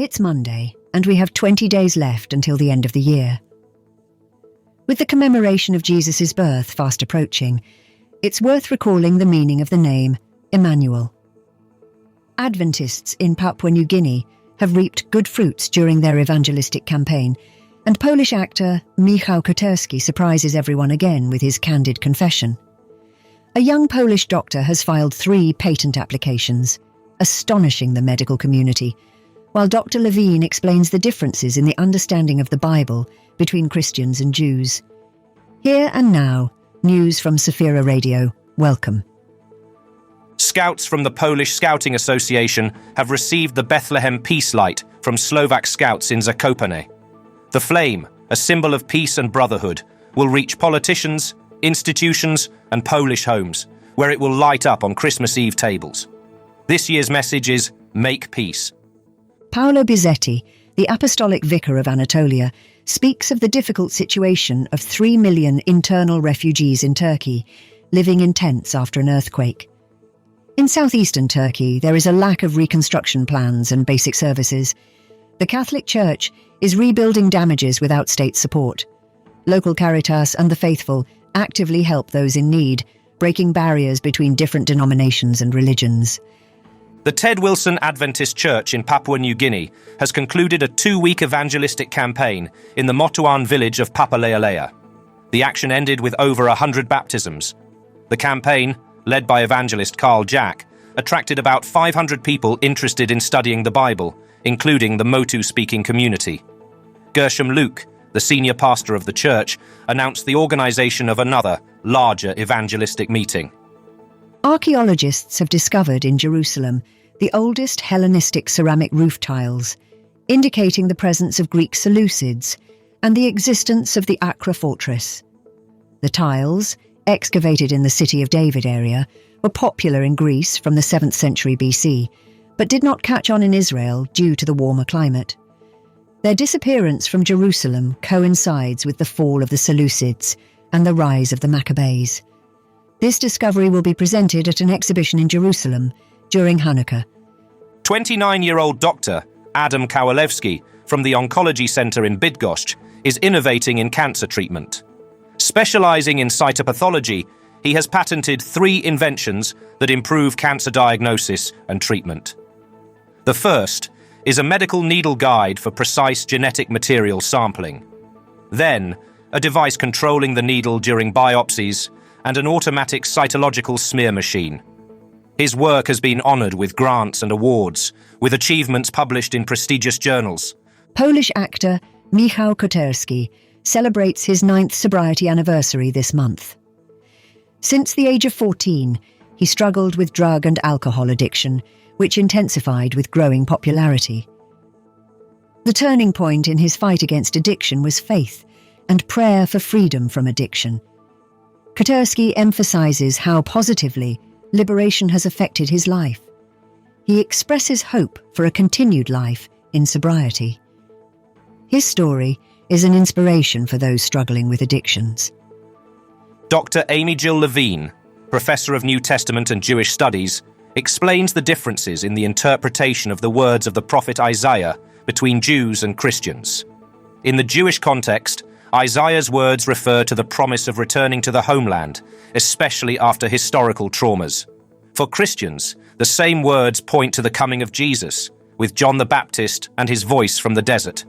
It's Monday, and we have 20 days left until the end of the year. With the commemoration of Jesus' birth fast approaching, it's worth recalling the meaning of the name Emmanuel. Adventists in Papua New Guinea have reaped good fruits during their evangelistic campaign, and Polish actor Michał Koterski surprises everyone again with his candid confession. A young Polish doctor has filed 3 patent applications, astonishing the medical community, while Dr. Levine explains the differences in the understanding of the Bible between Christians and Jews. Here and now, news from Safira Radio. Welcome. Scouts from the Polish Scouting Association have received the Bethlehem Peace Light from Slovak scouts in Zakopane. The flame, a symbol of peace and brotherhood, will reach politicians, institutions, and Polish homes, where it will light up on Christmas Eve tables. This year's message is Make Peace. Paolo Bizzetti, the Apostolic Vicar of Anatolia, speaks of the difficult situation of 3 million internal refugees in Turkey, living in tents after an earthquake. In southeastern Turkey, there is a lack of reconstruction plans and basic services. The Catholic Church is rebuilding damages without state support. Local Caritas and the faithful actively help those in need, breaking barriers between different denominations and religions. The Ted Wilson Adventist Church in Papua New Guinea has concluded a 2-week evangelistic campaign in the Motuan village of Papalealea. The action ended with over 100 baptisms. The campaign, led by evangelist Carl Jack, attracted about 500 people interested in studying the Bible, including the Motu-speaking community. Gershom Luke, the senior pastor of the church, announced the organization of another, larger evangelistic meeting. Archaeologists have discovered in Jerusalem the oldest Hellenistic ceramic roof tiles, indicating the presence of Greek Seleucids and the existence of the Acra fortress. The tiles, excavated in the City of David area, were popular in Greece from the 7th century BC, but did not catch on in Israel due to the warmer climate. Their disappearance from Jerusalem coincides with the fall of the Seleucids and the rise of the Maccabees. This discovery will be presented at an exhibition in Jerusalem during Hanukkah. 29-year-old doctor Adam Kowalewski from the Oncology Center in Bydgoszcz is innovating in cancer treatment. Specializing in cytopathology, he has patented 3 inventions that improve cancer diagnosis and treatment. The first is a medical needle guide for precise genetic material sampling. Then, a device controlling the needle during biopsies, and an automatic cytological smear machine. His work has been honored with grants and awards, with achievements published in prestigious journals. Polish actor Michał Koterski celebrates his 9th sobriety anniversary this month. Since the age of 14, he struggled with drug and alcohol addiction, which intensified with growing popularity. The turning point in his fight against addiction was faith and prayer for freedom from addiction. Koterski emphasizes how positively liberation has affected his life. He expresses hope for a continued life in sobriety. His story is an inspiration for those struggling with addictions. Dr. Amy Jill Levine, professor of New Testament and Jewish Studies, explains the differences in the interpretation of the words of the prophet Isaiah between Jews and Christians. In the Jewish context, Isaiah's words refer to the promise of returning to the homeland, especially after historical traumas. For Christians, the same words point to the coming of Jesus, with John the Baptist and his voice from the desert.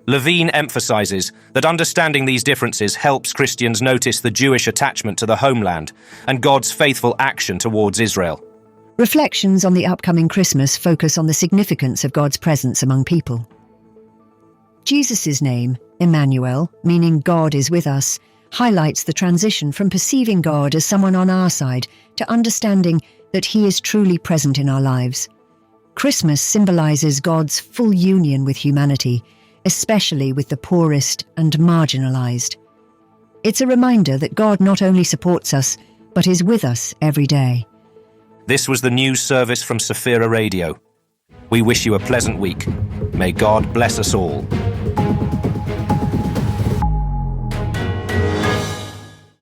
Levine emphasizes that understanding these differences helps Christians notice the Jewish attachment to the homeland and God's faithful action towards Israel. Reflections on the upcoming Christmas focus on the significance of God's presence among people. Jesus' name, Emmanuel, meaning God is with us, highlights the transition from perceiving God as someone on our side to understanding that He is truly present in our lives. Christmas symbolizes God's full union with humanity, especially with the poorest and marginalized. It's a reminder that God not only supports us, but is with us every day. This was the news service from Safira Radio. We wish you a pleasant week. May God bless us all.